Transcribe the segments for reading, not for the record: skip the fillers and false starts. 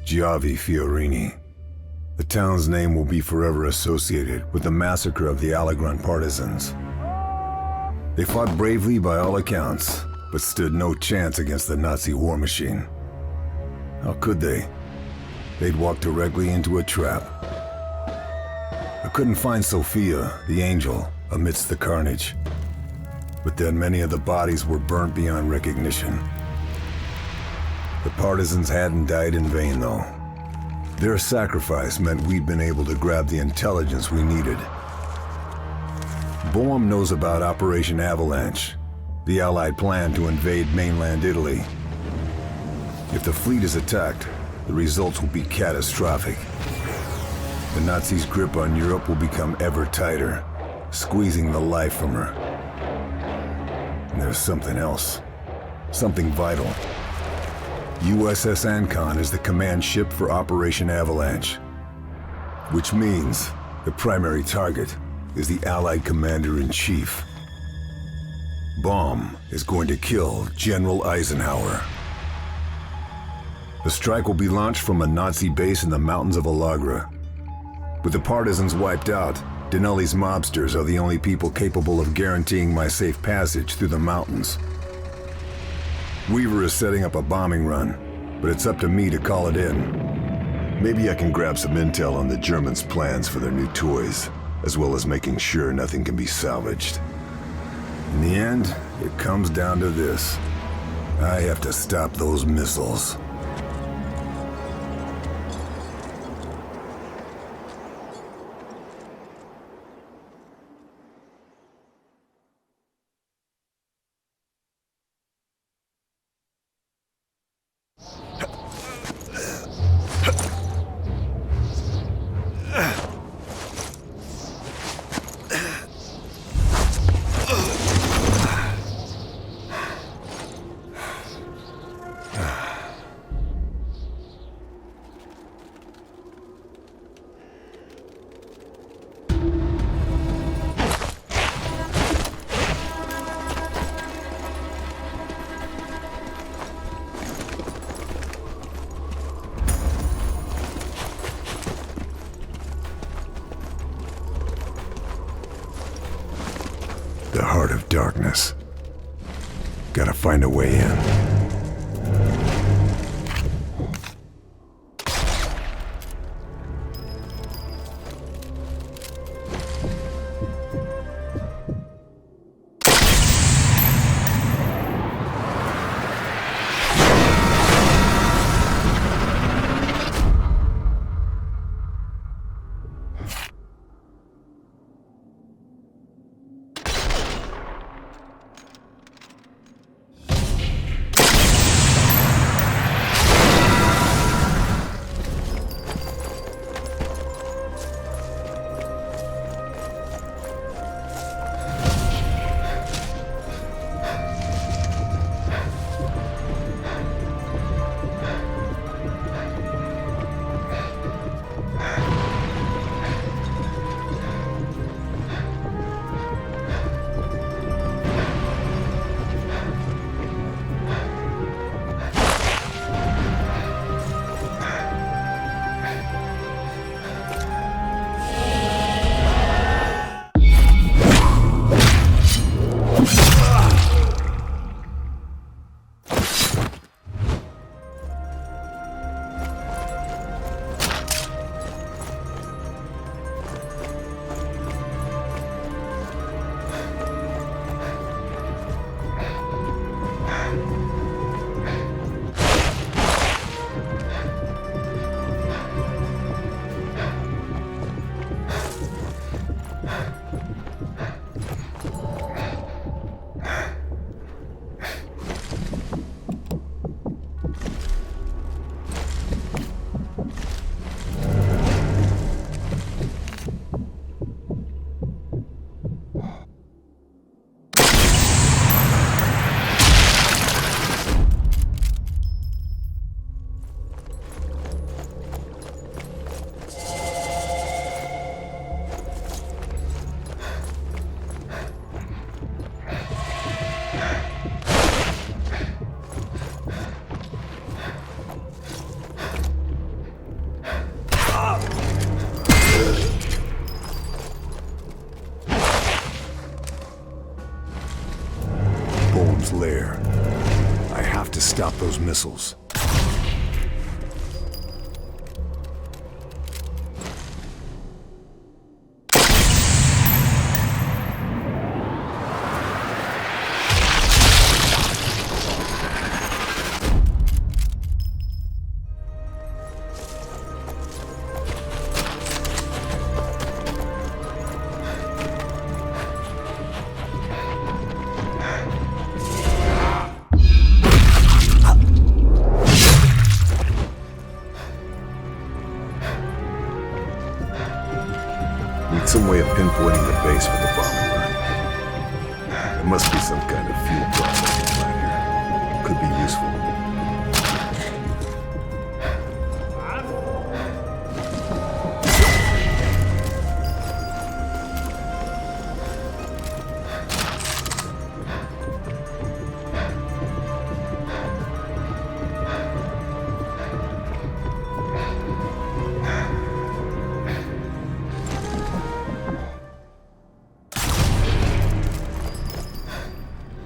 Giavi Fiorini. The town's name will be forever associated with the massacre of the Alagran partisans. They fought bravely by all accounts, but stood no chance against the Nazi war machine. How could they? They'd walked directly into a trap. I couldn't find Sophia, the angel, amidst the carnage. But then many of the bodies were burnt beyond recognition. The partisans hadn't died in vain, though. Their sacrifice meant we'd been able to grab the intelligence we needed. Boehm knows about Operation Avalanche, the Allied plan to invade mainland Italy. If the fleet is attacked, the results will be catastrophic. The Nazis' grip on Europe will become ever tighter, squeezing the life from her. And there's something else, something vital. USS Ancon is the command ship for Operation Avalanche, which means the primary target is the Allied Commander-in-Chief. Bomb is going to kill General Eisenhower. The strike will be launched from a Nazi base in the mountains of Allagra. With the partisans wiped out, Denelli's mobsters are the only people capable of guaranteeing my safe passage through the mountains. Weaver is setting up a bombing run, but it's up to me to call it in. Maybe I can grab some intel on the Germans' plans for their new toys, as well as making sure nothing can be salvaged. In the end, it comes down to this. I have to stop those missiles. The heart of darkness. Gotta find a way in. Golem's lair. I have to stop those missiles. Need some way of pinpointing the base for the bombing run. There must be some kind of fuel processing plant here. Could be useful.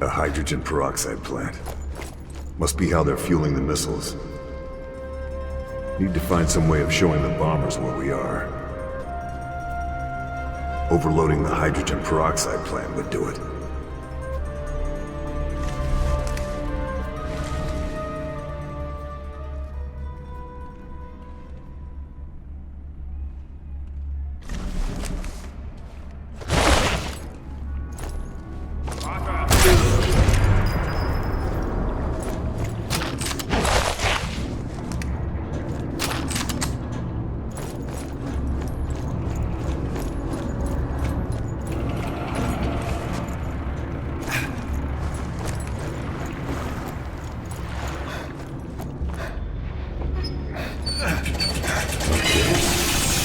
A hydrogen peroxide plant. Must be how they're fueling the missiles. Need to find some way of showing the bombers where we are. Overloading the hydrogen peroxide plant would do it.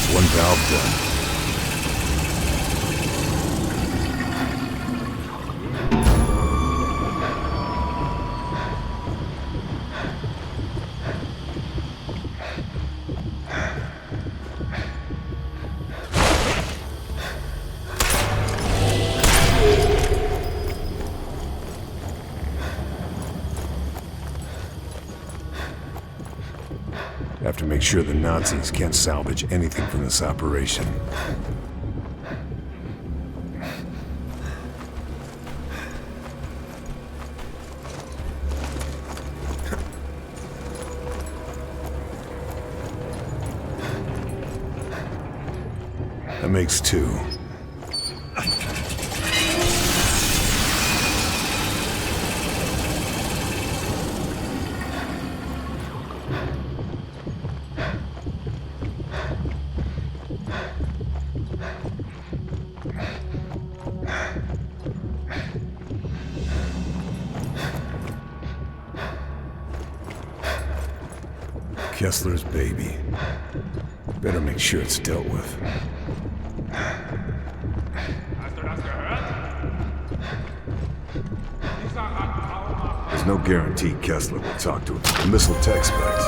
One valve done. Have to make sure the Nazis can't salvage anything from this operation. That makes two. Kessler's baby. Better make sure it's dealt with. There's no guarantee Kessler will talk to the missile tech specs.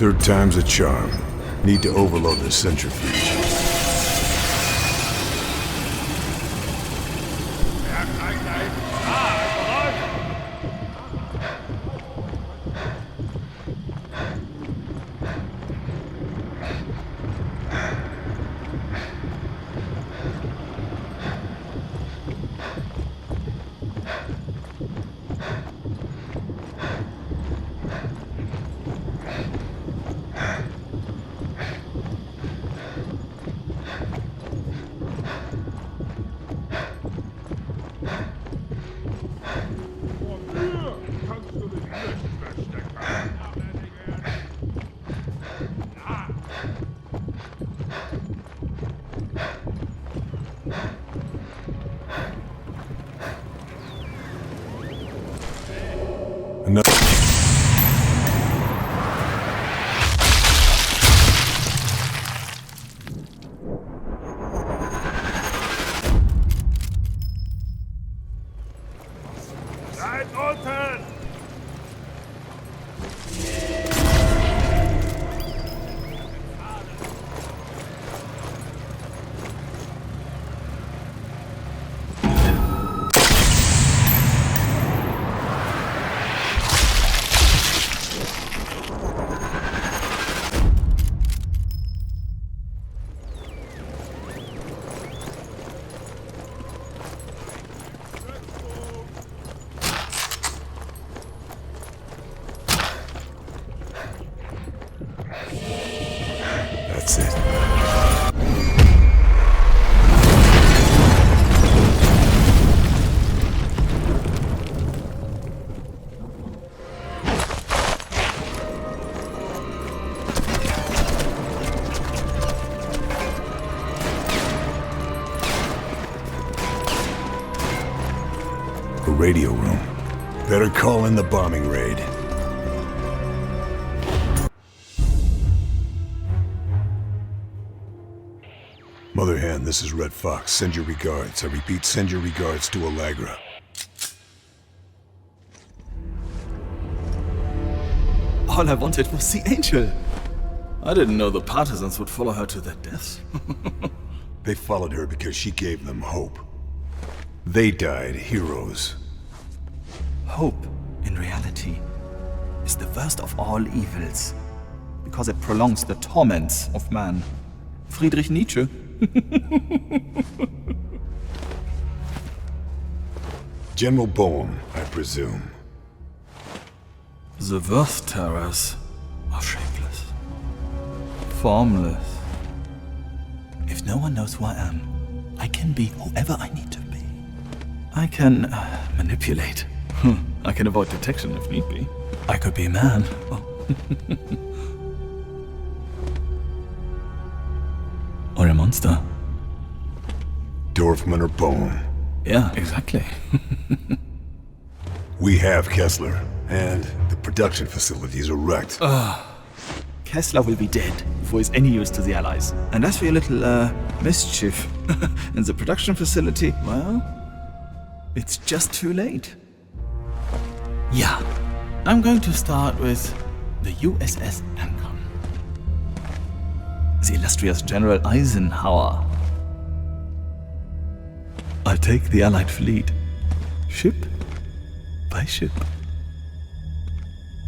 Third time's a charm. Need to overload the centrifuge. That's it. A radio room. Better call in the bombing raid. Mother Hen, this is Red Fox. Send your regards. I repeat, send your regards to Allagra. All I wanted was the angel. I didn't know the partisans would follow her to their deaths. They followed her because she gave them hope. They died heroes. Hope, in reality, is the worst of all evils, because it prolongs the torments of man. Friedrich Nietzsche. General Boehm, I presume. The worst terrors are shapeless, formless. If no one knows who I am, I can be whoever I need to be. I can manipulate. I can avoid detection if need be. I could be a man. Or a monster. Dorfman or Boehm. Yeah, exactly. We have Kessler, and the production facilities are wrecked. Kessler will be dead before he's any use to the Allies. And as for your little, mischief in the production facility, well, it's just too late. Yeah, I'm going to start with the USS Lincoln. The illustrious General Eisenhower. I'll take the Allied fleet, ship by ship.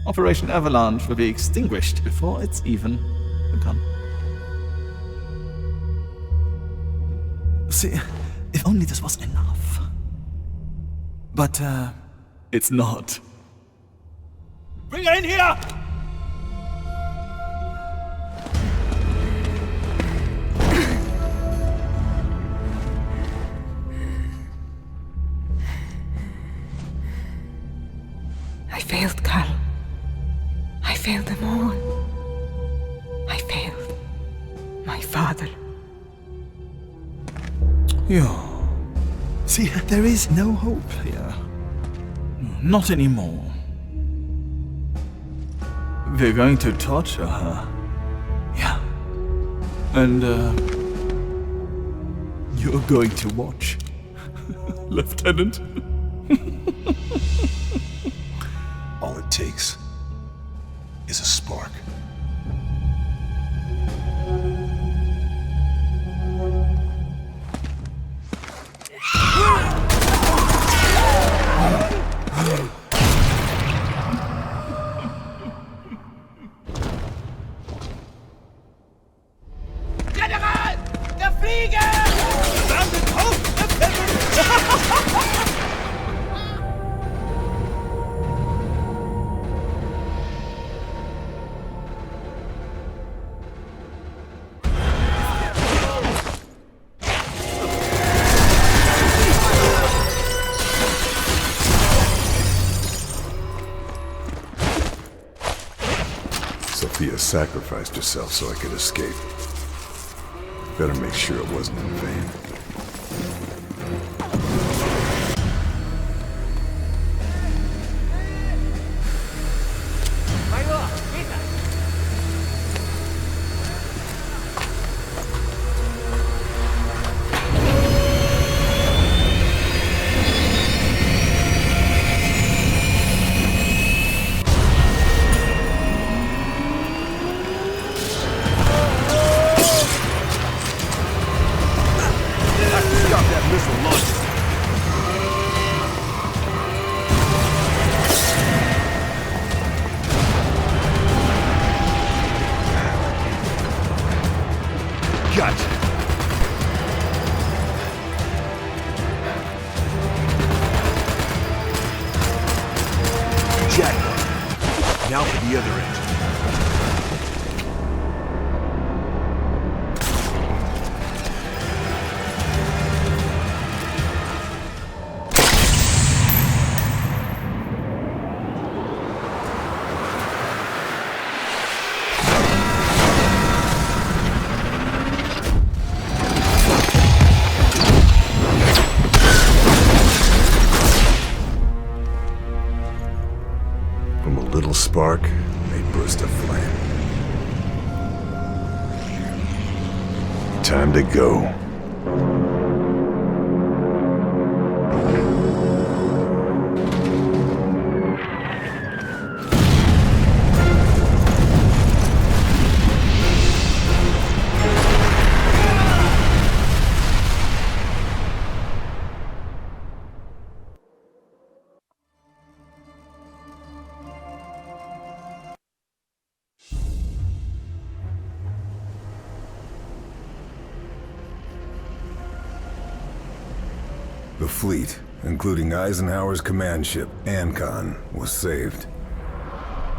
Operation Avalanche will be extinguished before it's even begun. See, if only this was enough. But, it's not. Bring her in here! I failed, Carl. I failed them all. I failed my father. Yeah. See, there is no hope here. Not anymore. We're going to torture her. Yeah. And, you're going to watch. Lieutenant. All it takes is a spark. Sophia sacrificed herself so I could escape. Better make sure it wasn't in vain. Gotcha. Jackpot. Now for the other engine. From a little spark, they burst a flame. Time to go. The fleet, including Eisenhower's command ship, Ancon, was saved.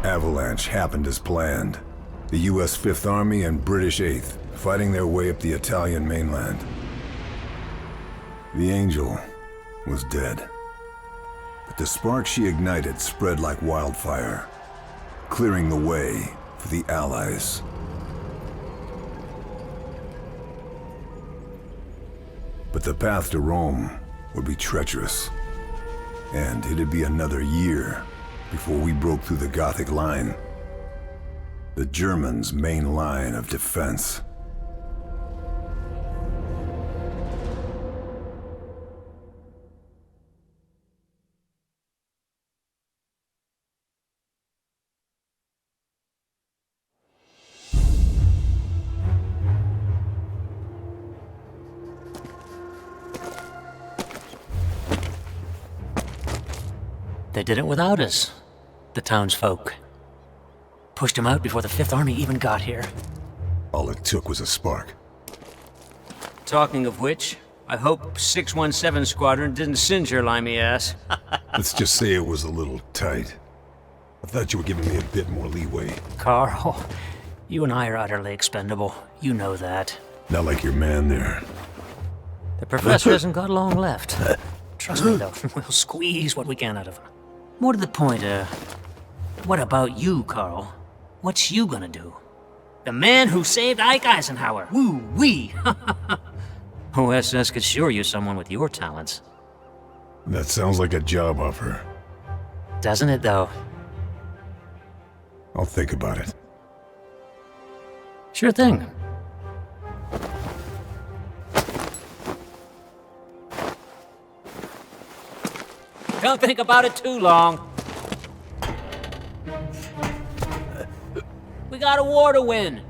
Avalanche happened as planned. The U.S. Fifth Army and British Eighth fighting their way up the Italian mainland. The Angel was dead. But the spark she ignited spread like wildfire, clearing the way for the Allies. But the path to Rome would be treacherous, and it'd be another year before we broke through the Gothic line, the Germans' main line of defense. They did it without us, the townsfolk. Pushed him out before the Fifth Army even got here. All it took was a spark. Talking of which, I hope 617 Squadron didn't singe your limey ass. Let's just say it was a little tight. I thought you were giving me a bit more leeway. Carl, you and I are utterly expendable. You know that. Not like your man there. The professor hasn't got long left. Trust me, though, we'll squeeze what we can out of him. More to the point, what about you, Carl? What's you gonna do? The man who saved Ike Eisenhower. Woo-wee! OSS could sure use someone with your talents. That sounds like a job offer. Doesn't it, though? I'll think about it. Sure thing. Don't think about it too long. We got a war to win.